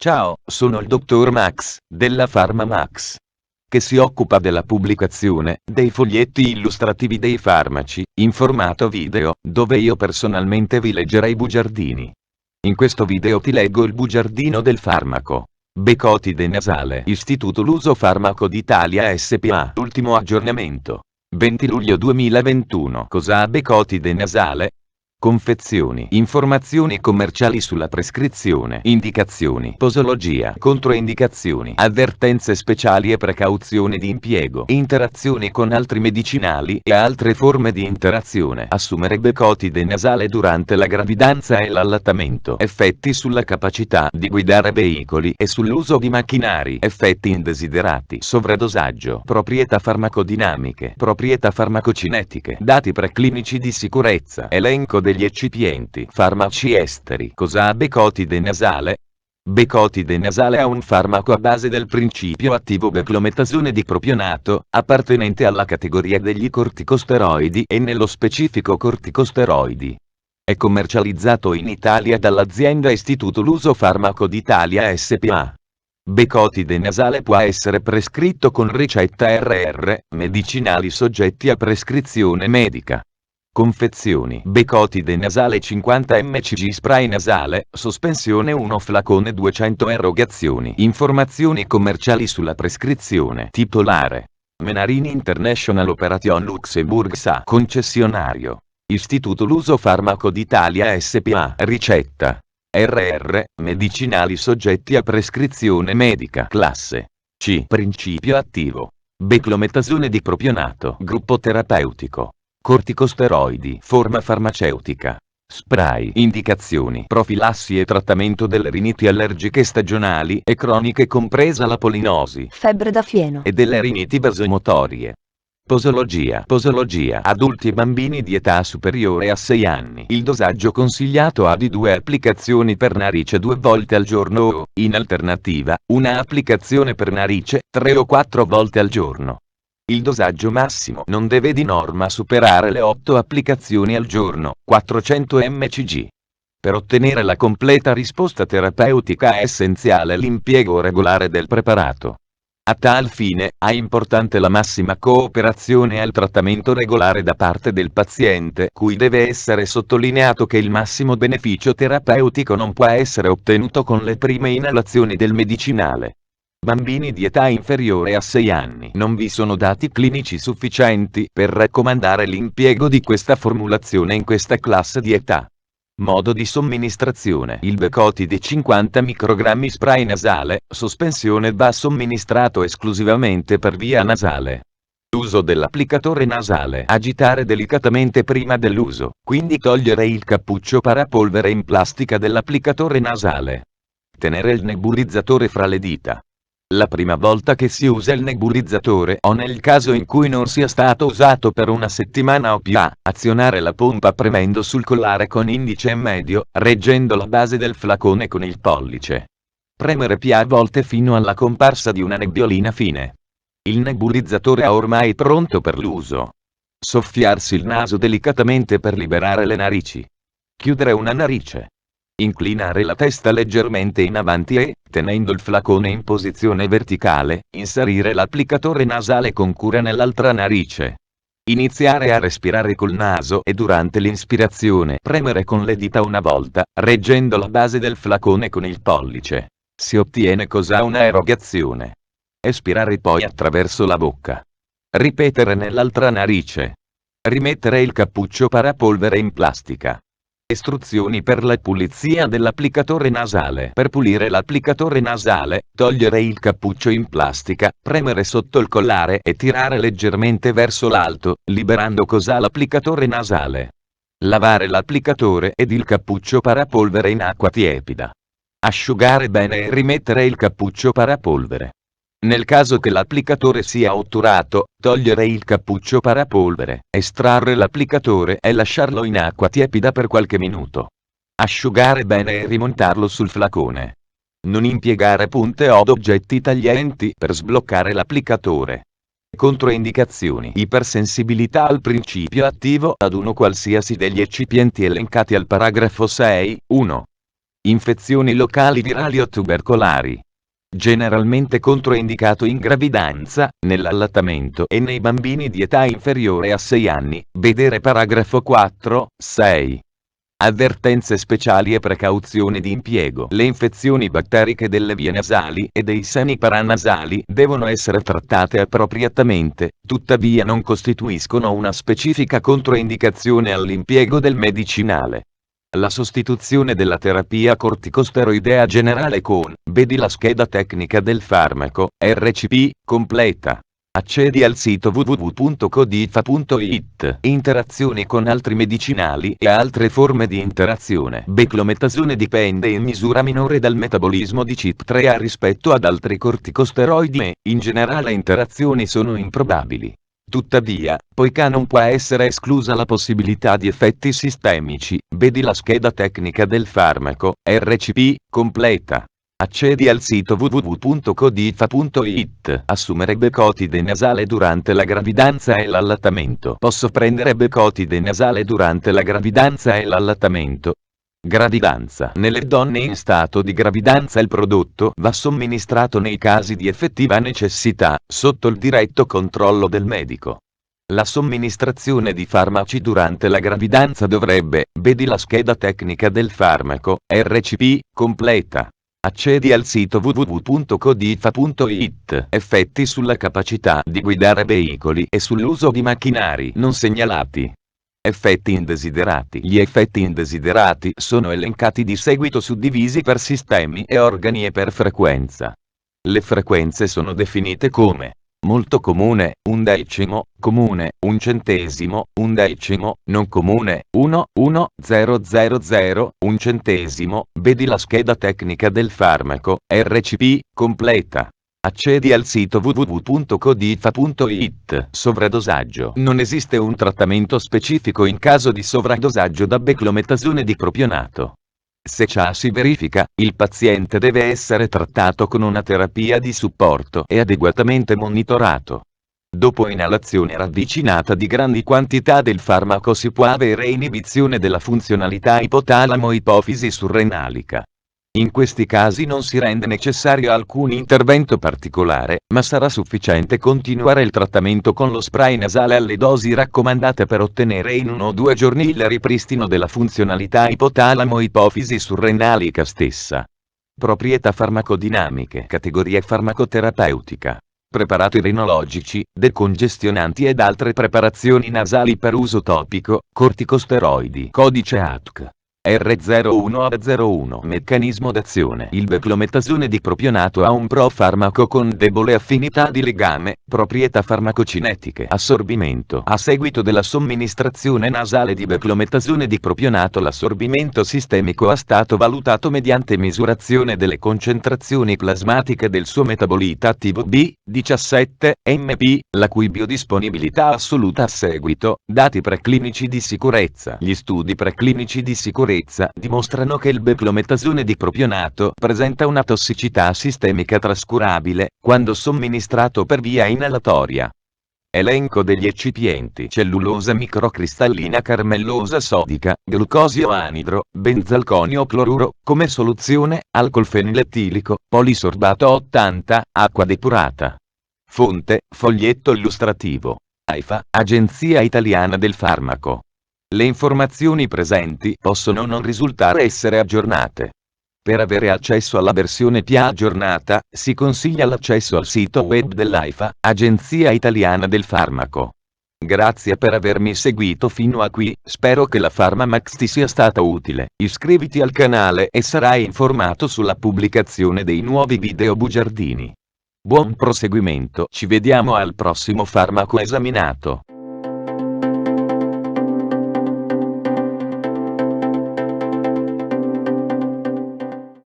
Ciao, sono il dottor Max, della PharmaMax, che si occupa della pubblicazione dei foglietti illustrativi dei farmaci, in formato video, dove io personalmente vi leggerei i bugiardini. In questo video ti leggo il bugiardino del farmaco. Becotide nasale. Istituto Luso Farmaco d'Italia SpA. Ultimo aggiornamento. 20 luglio 2021. Cosa ha becotide nasale? Confezioni. Informazioni commerciali sulla prescrizione. Indicazioni. Posologia. Controindicazioni. Avvertenze speciali e precauzioni di impiego. Interazioni con altri medicinali e altre forme di interazione. Assumere becotide nasale durante la gravidanza e l'allattamento. Effetti sulla capacità di guidare veicoli e sull'uso di macchinari. Effetti indesiderati. Sovradosaggio. Proprietà farmacodinamiche. Proprietà farmacocinetiche. Dati preclinici di sicurezza. Elenco degli eccipienti. Farmaci esteri. Cosa ha becotide nasale? Becotide nasale è un farmaco a base del principio attivo beclometasone dipropionato, appartenente alla categoria degli corticosteroidi e nello specifico corticosteroidi. È commercializzato in Italia dall'azienda Istituto Luso Farmaco d'Italia SpA. Becotide nasale può essere prescritto con ricetta RR, medicinali soggetti a prescrizione medica. Confezioni. Becotide nasale 50 mcg spray nasale, sospensione 1 flacone 200 erogazioni. Informazioni commerciali sulla prescrizione. Titolare. Menarini International Operation Luxembourg SA. Concessionario. Istituto Luso Farmaco d'Italia SpA. Ricetta. RR, medicinali soggetti a prescrizione medica. Classe C. Principio attivo. Beclometasone dipropionato. Gruppo terapeutico. Corticosteroidi. Forma farmaceutica. Spray. Indicazioni. Profilassi e trattamento delle riniti allergiche stagionali e croniche compresa la polinosi. Febbre da fieno. E delle riniti vasomotorie. Posologia. Posologia. Adulti e bambini di età superiore a 6 anni. Il dosaggio consigliato è di 2 applicazioni per narice 2 volte al giorno o, in alternativa, una applicazione per narice 3 o 4 volte al giorno. Il dosaggio massimo non deve di norma superare le 8 applicazioni al giorno, 400 mcg. Per ottenere la completa risposta terapeutica è essenziale l'impiego regolare del preparato. A tal fine, è importante la massima cooperazione al trattamento regolare da parte del paziente, cui deve essere sottolineato che il massimo beneficio terapeutico non può essere ottenuto con le prime inalazioni del medicinale. Bambini di età inferiore a 6 anni. Non vi sono dati clinici sufficienti per raccomandare l'impiego di questa formulazione in questa classe di età. Modo di somministrazione. Il becotide 50 microgrammi spray nasale, sospensione va somministrato esclusivamente per via nasale. Uso dell'applicatore nasale. Agitare delicatamente prima dell'uso, quindi togliere il cappuccio parapolvere in plastica dell'applicatore nasale. Tenere il nebulizzatore fra le dita. La prima volta che si usa il nebulizzatore o nel caso in cui non sia stato usato per una settimana o più, azionare la pompa premendo sul collare con indice e medio, reggendo la base del flacone con il pollice. Premere più volte fino alla comparsa di una nebbiolina fine. Il nebulizzatore è ormai pronto per l'uso. Soffiarsi il naso delicatamente per liberare le narici. Chiudere una narice. Inclinare la testa leggermente in avanti e, tenendo il flacone in posizione verticale, inserire l'applicatore nasale con cura nell'altra narice. Iniziare a respirare col naso e durante l'inspirazione premere con le dita una volta, reggendo la base del flacone con il pollice. Si ottiene così una erogazione. Espirare poi attraverso la bocca. Ripetere nell'altra narice. Rimettere il cappuccio parapolvere in plastica. Istruzioni per la pulizia dell'applicatore nasale. Per pulire l'applicatore nasale, togliere il cappuccio in plastica, premere sotto il collare e tirare leggermente verso l'alto, liberando così l'applicatore nasale. Lavare l'applicatore ed il cappuccio parapolvere in acqua tiepida. Asciugare bene e rimettere il cappuccio parapolvere. Nel caso che l'applicatore sia otturato, togliere il cappuccio parapolvere, estrarre l'applicatore e lasciarlo in acqua tiepida per qualche minuto. Asciugare bene e rimontarlo sul flacone. Non impiegare punte od oggetti taglienti per sbloccare l'applicatore. Controindicazioni. Ipersensibilità al principio attivo ad uno qualsiasi degli eccipienti elencati al paragrafo 6, 1. Infezioni locali virali o tubercolari. Generalmente controindicato in gravidanza, nell'allattamento e nei bambini di età inferiore a 6 anni, vedere paragrafo 4, 6. Avvertenze speciali e precauzioni di impiego. Le infezioni batteriche delle vie nasali e dei seni paranasali devono essere trattate appropriatamente, tuttavia non costituiscono una specifica controindicazione all'impiego del medicinale. La sostituzione della terapia corticosteroidea generale con, vedi la scheda tecnica del farmaco, RCP, completa. Accedi al sito www.codifa.it. Interazioni con altri medicinali e altre forme di interazione. Beclometasone dipende in misura minore dal metabolismo di CYP3A rispetto ad altri corticosteroidi e, in generale, interazioni sono improbabili. Tuttavia, poiché non può essere esclusa la possibilità di effetti sistemici, vedi la scheda tecnica del farmaco, RCP, completa. Accedi al sito www.codifa.it. Assumere Becotide nasale durante la gravidanza e l'allattamento. Posso prendere Becotide nasale durante la gravidanza e l'allattamento? Gravidanza. Nelle donne in stato di gravidanza il prodotto va somministrato nei casi di effettiva necessità, sotto il diretto controllo del medico. La somministrazione di farmaci durante la gravidanza dovrebbe, vedi la scheda tecnica del farmaco, RCP, completa. Accedi al sito www.codifa.it. Effetti sulla capacità di guidare veicoli e sull'uso di macchinari non segnalati. Effetti indesiderati. Gli effetti indesiderati sono elencati di seguito suddivisi per sistemi e organi e per frequenza. Le frequenze sono definite come molto comune, 1/10, comune, 1/100, 1/10, non comune, 1, 1, 0, 0, 0, 1/100, vedi la scheda tecnica del farmaco, RCP, completa. Accedi al sito www.codifa.it. Sovradosaggio. Non esiste un trattamento specifico in caso di sovradosaggio da beclometasone dipropionato. Se ciò si verifica, il paziente deve essere trattato con una terapia di supporto e adeguatamente monitorato. Dopo inalazione ravvicinata di grandi quantità del farmaco si può avere inibizione della funzionalità ipotalamo-ipofisi surrenalica. In questi casi non si rende necessario alcun intervento particolare, ma sarà sufficiente continuare il trattamento con lo spray nasale alle dosi raccomandate per ottenere in 1 o 2 giorni il ripristino della funzionalità ipotalamo-ipofisi surrenalica stessa. Proprietà farmacodinamiche. Categoria farmacoterapeutica. Preparati rinologici, decongestionanti ed altre preparazioni nasali per uso topico, corticosteroidi. Codice ATC. R01A01. Meccanismo d'azione. Il beclometasone dipropionato ha un profarmaco con debole affinità di legame, proprietà farmacocinetiche. Assorbimento. A seguito della somministrazione nasale di beclometasone dipropionato l'assorbimento sistemico è stato valutato mediante misurazione delle concentrazioni plasmatiche del suo metabolita attivo B17-MP, la cui biodisponibilità assoluta a seguito, dati preclinici di sicurezza. Gli studi preclinici di sicurezza dimostrano che il beclometasone dipropionato presenta una tossicità sistemica trascurabile, quando somministrato per via inalatoria. Elenco degli eccipienti: cellulosa microcristallina carmellosa sodica, glucosio anidro, benzalconio cloruro, come soluzione, alcol feniletilico, polisorbato 80, acqua depurata. Fonte, foglietto illustrativo. AIFA, Agenzia Italiana del Farmaco. Le informazioni presenti possono non risultare essere aggiornate. Per avere accesso alla versione più aggiornata, si consiglia l'accesso al sito web dell'AIFA, Agenzia Italiana del Farmaco. Grazie per avermi seguito fino a qui, spero che la PharmaMax ti sia stata utile. Iscriviti al canale e sarai informato sulla pubblicazione dei nuovi video bugiardini. Buon proseguimento, ci vediamo al prossimo farmaco esaminato.